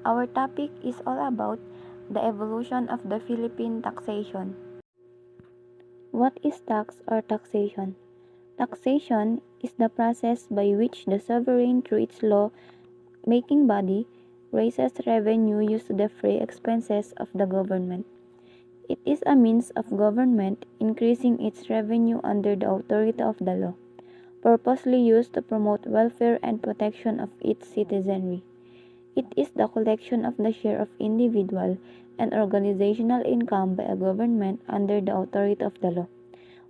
Our topic is all about the evolution of the Philippine taxation. What is tax or taxation? Taxation is the process by which the sovereign, through its law-making body, raises revenue used to defray expenses of the government. It is a means of government increasing its revenue under the authority of the law, purposely used to promote welfare and protection of its citizenry. It is the collection of the share of individual and organizational income by a government under the authority of the law.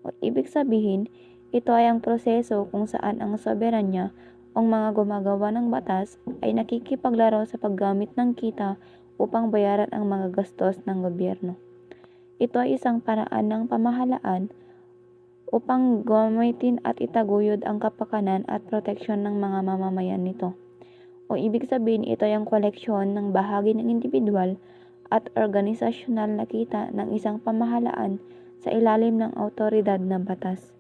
O ibig sabihin, ito ay ang proseso kung saan ang soberanya o mga gumagawa ng batas ay nakikipaglaro sa paggamit ng kita upang bayaran ang mga gastos ng gobyerno. Ito ay isang paraan ng pamahalaan upang gamitin at itaguyod ang kapakanan at proteksyon ng mga mamamayan nito. O ibig sabihin, ito ay ang koleksyon ng bahagi ng individual at organisasyonal na kita ng isang pamahalaan sa ilalim ng awtoridad ng batas.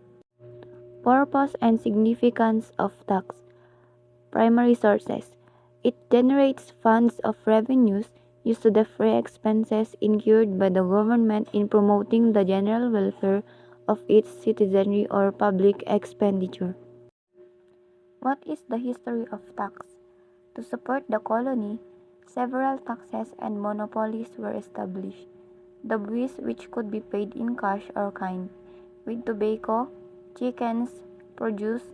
Purpose and significance of tax. Primary sources. It generates funds of revenues used to defray expenses incurred by the government in promoting the general welfare of its citizenry or public expenditure. What is the history of tax? To support the colony, several taxes and monopolies were established. The buwis, which could be paid in cash or kind, with tobacco, chickens, produce,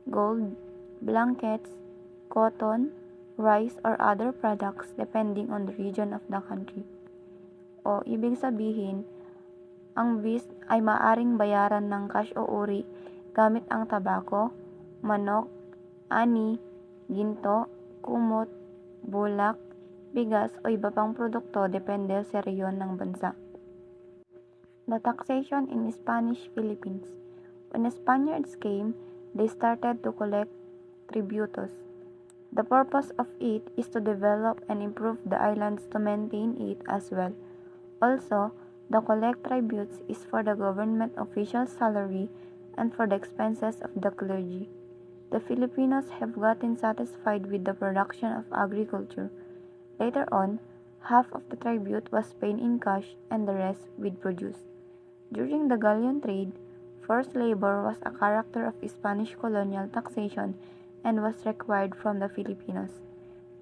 gold, blankets, cotton, rice, or other products depending on the region of the country. O ibig sabihin, ang buwis ay maaring bayaran ng cash o uri gamit ang tabako, manok, ani, ginto, kumot, bulak, bigas o iba pang produkto depende sa rehiyon ng bansa. The taxation in Spanish Philippines. When the Spaniards came, they started to collect tributos. The purpose of it is to develop and improve the islands to maintain it as well. Also, the collect tributes is for the government officials' salary and for the expenses of the clergy. The Filipinos have gotten satisfied with the production of agriculture. Later on, half of the tribute was paid in cash and the rest with produce. During the galleon trade, forced labor was a character of Spanish colonial taxation and was required from the Filipinos.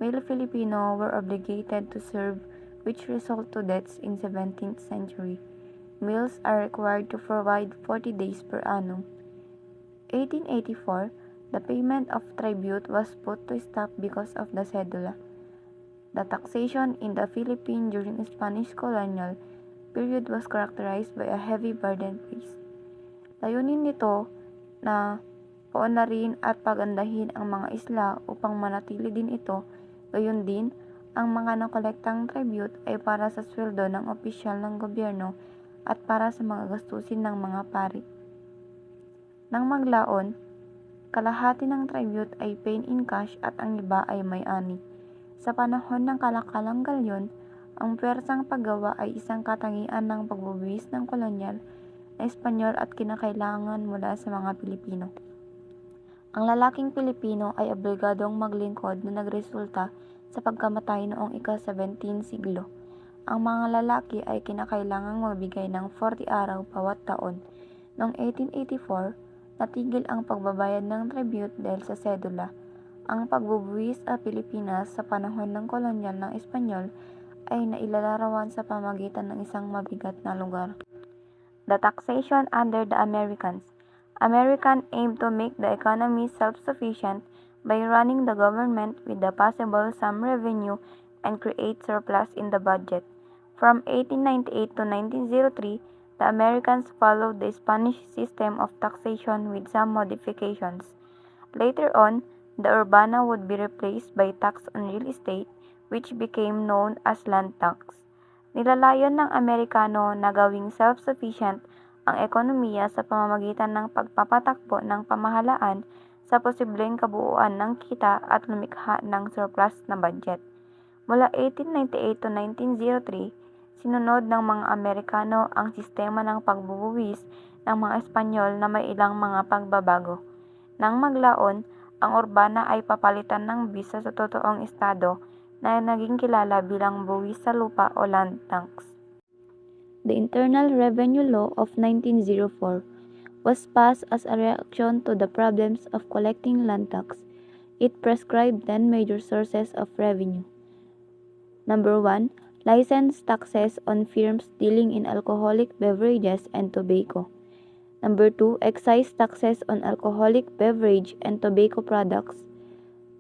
Male Filipino were obligated to serve, which resulted to deaths in 17th century. Males are required to provide 40 days per annum. 1884, the payment of tribute was put to stop because of the cedula. The taxation in the Philippines during Spanish colonial period was characterized by a heavy burden fees. Layunin nito na paunlarin at pagandahin ang mga isla upang manatili din ito. Gayon din, ang mga nakolektang tribute ay para sa sweldo ng opisyal ng gobyerno at para sa mga gastusin ng mga pari. Nang maglaon, kalahati ng tribute ay paid in cash at ang iba ay may ani. Sa panahon ng kalakalang galyon, ang puwersang paggawa ay isang katangian ng pagbubuwis ng kolonyal na Espanyol at kinakailangan mula sa mga Pilipino. Ang lalaking Pilipino ay obligadong maglingkod na nagresulta sa pagkamatay noong ika-17 siglo. Ang mga lalaki ay kinakailangang magbigay ng 40 araw bawat taon. Noong 1884, natigil ang pagbabayad ng tribute dahil sa sedula. Ang pagbubuwis sa Pilipinas sa panahon ng kolonyal ng Espanyol ay nailalarawan sa pamamagitan ng isang mabigat na lugar. The taxation under the Americans. Americans aimed to make the economy self-sufficient by running the government with the possible some revenue and create surplus in the budget. From 1898 to 1903, the Americans followed the Spanish system of taxation with some modifications. Later on, the urbana would be replaced by tax on real estate, which became known as land tax. Nilalayon ng Amerikano na gawing self-sufficient ang ekonomiya sa pamamagitan ng pagpapatakbo ng pamahalaan sa posibleng kabuuan ng kita at lumikha ng surplus na budget. Mula 1898 to 1903, sinunod ng mga Amerikano ang sistema ng pagbubuwis ng mga Espanyol na may ilang mga pagbabago. Nang maglaon, ang urbana ay papalitan ng bisa sa totoong estado na naging kilala bilang buwis sa lupa o land tax. The Internal Revenue Law of 1904 was passed as a reaction to the problems of collecting land tax. It prescribed 10 major sources of revenue. Number 1. License taxes on firms dealing in alcoholic beverages and tobacco. Number 2. Excise taxes on alcoholic beverage and tobacco products.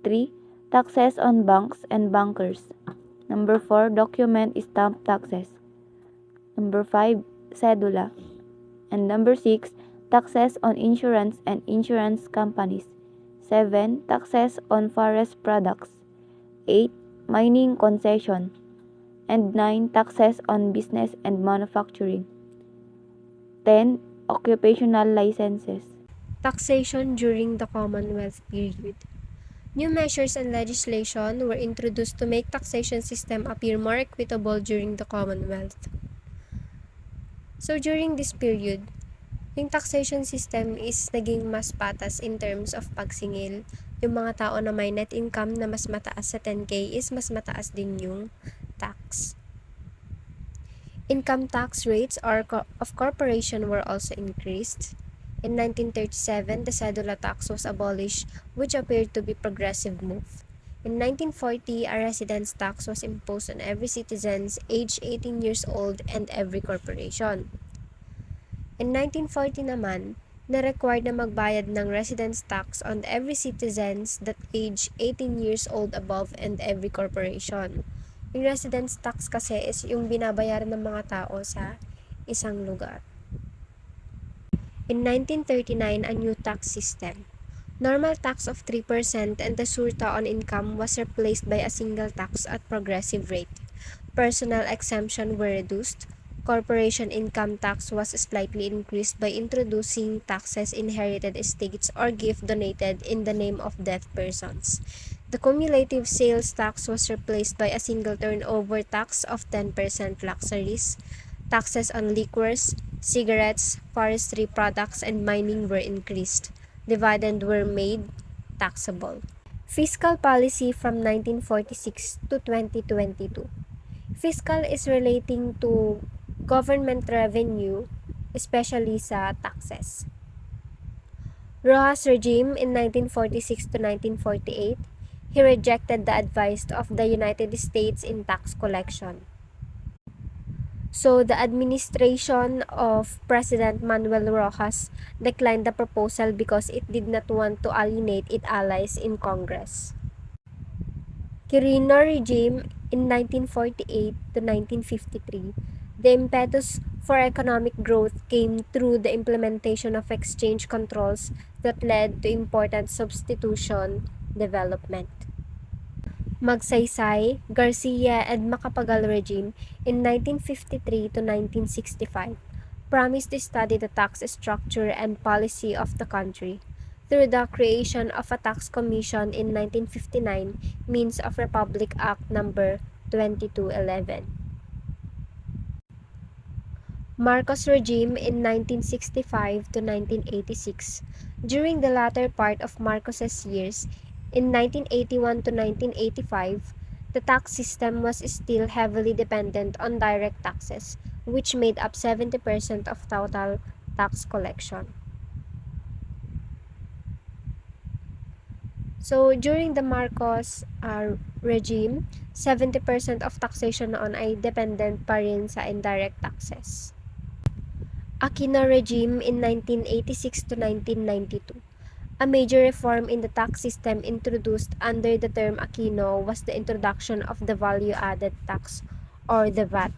3. Taxes on banks and bankers. Number 4. Document stamp taxes. Number 5. Cedula. And number 6. Taxes on insurance and insurance companies. 7. Taxes on forest products. 8. Mining concession. And 9. Taxes on business and manufacturing. 10. Occupational licenses. Taxation during the Commonwealth period. New measures and legislation were introduced to make taxation system appear more equitable during the Commonwealth. So during this period, yung taxation system is naging mas patas in terms of pagsingil. Yung mga tao na may net income na mas mataas sa 10K is mas mataas din yung tax. Income tax rates of corporation were also increased. In 1937, the cedula tax was abolished, which appeared to be a progressive move. In 1940, a residence tax was imposed on every citizen aged 18 years old and every corporation. In 1940 naman, na-required na magbayad ng residence tax on every citizens that age 18 years old above and every corporation. Yung residence tax kasi is yung binabayaran ng mga tao sa isang lugar. In 1939, a new tax system. Normal tax of 3% and the surta on income was replaced by a single tax at progressive rate. Personal exemption were reduced. Corporation income tax was slightly increased by introducing taxes inherited estates or gift donated in the name of dead persons. The cumulative sales tax was replaced by a single turnover tax of 10% luxuries. Taxes on liquors, cigarettes, forestry products, and mining were increased. Dividends were made taxable. Fiscal policy from 1946 to 2022. Fiscal is relating to government revenue, especially sa taxes. Rojas regime in 1946 to 1948, he rejected the advice of the United States in tax collection. So the administration of President Manuel Rojas declined the proposal because it did not want to alienate its allies in Congress. Quirino regime in 1948 to 1953, the impetus for economic growth came through the implementation of exchange controls that led to important substitution development. Magsaysay, Garcia, and Macapagal regime in 1953 to 1965 promised to study the tax structure and policy of the country through the creation of a tax commission in 1959 means of Republic Act No. 2211. Marcos regime in 1965 to 1986. During the latter part of Marcos's years, in 1981 to 1985, the tax system was still heavily dependent on direct taxes, which made up 70% of total tax collection. So, during the Marcos regime, 70% of taxation noon ay dependent pa rin sa indirect taxes. Aquino regime in 1986 to 1992. A major reform in the tax system introduced under the term Aquino was the introduction of the value-added tax or the VAT.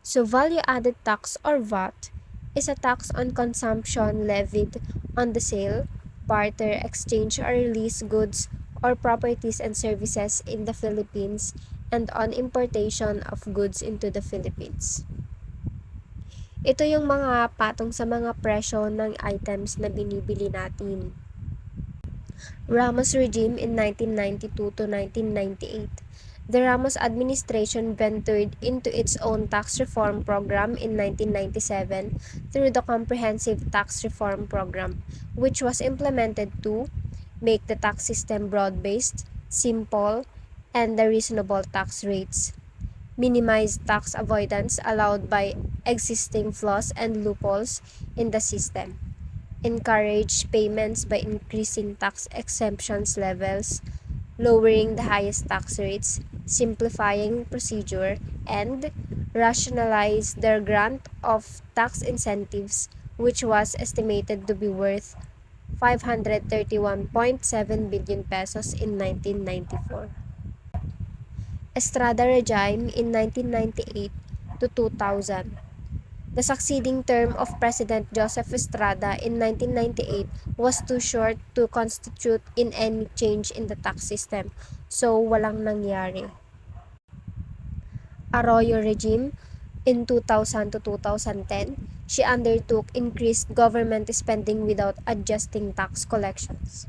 So value-added tax or VAT is a tax on consumption levied on the sale, barter, exchange or release goods or properties and services in the Philippines and on importation of goods into the Philippines. Ito yung mga patong sa mga presyo ng items na binibili natin. Ramos regime in 1992 to 1998. The Ramos administration ventured into its own tax reform program in 1997 through the Comprehensive Tax Reform Program, which was implemented to make the tax system broad-based, simple, and the reasonable tax rates, minimize tax avoidance allowed by existing flaws and loopholes in the system, encourage payments by increasing tax exemptions levels, lowering the highest tax rates, simplifying procedure, and rationalize their grant of tax incentives, which was estimated to be worth 531.7 billion pesos in 1994. Estrada regime in 1998 to 2000. The succeeding term of President Joseph Estrada in 1998 was too short to constitute in any change in the tax system, so walang nangyari. Arroyo regime in 2000 to 2010, she undertook increased government spending without adjusting tax collections.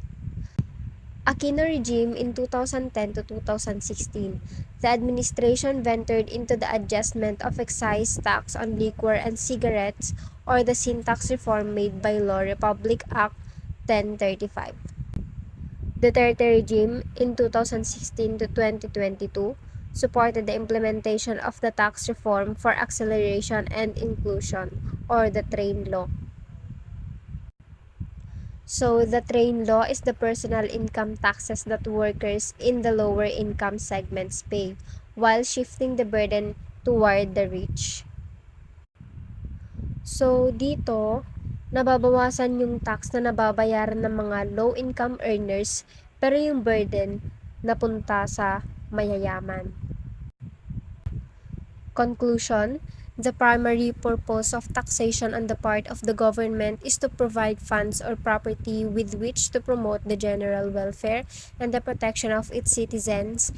Aquino regime in 2010 to 2016, the administration ventured into the adjustment of excise tax on liquor and cigarettes, or the sin tax reform made by Law Republic Act 1035. Duterte regime in 2016 to 2022 supported the implementation of the tax reform for acceleration and inclusion, or the TRAIN law. So, the train law is the personal income taxes that workers in the lower income segments pay, while shifting the burden toward the rich. So, dito, nababawasan yung tax na nababayaran ng mga low income earners, pero yung burden napunta sa mayayaman. Conclusion: the primary purpose of taxation on the part of the government is to provide funds or property with which to promote the general welfare and the protection of its citizens,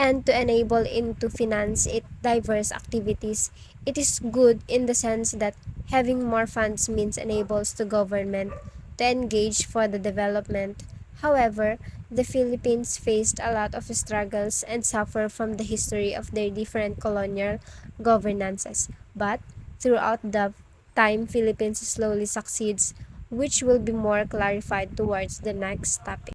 and to enable it to finance its diverse activities. It is good in the sense that having more funds means enables the government to engage for the development. However, the Philippines faced a lot of struggles and suffer from the history of their different colonial governances. But throughout the time, Philippines slowly succeeds, which will be more clarified towards the next topic.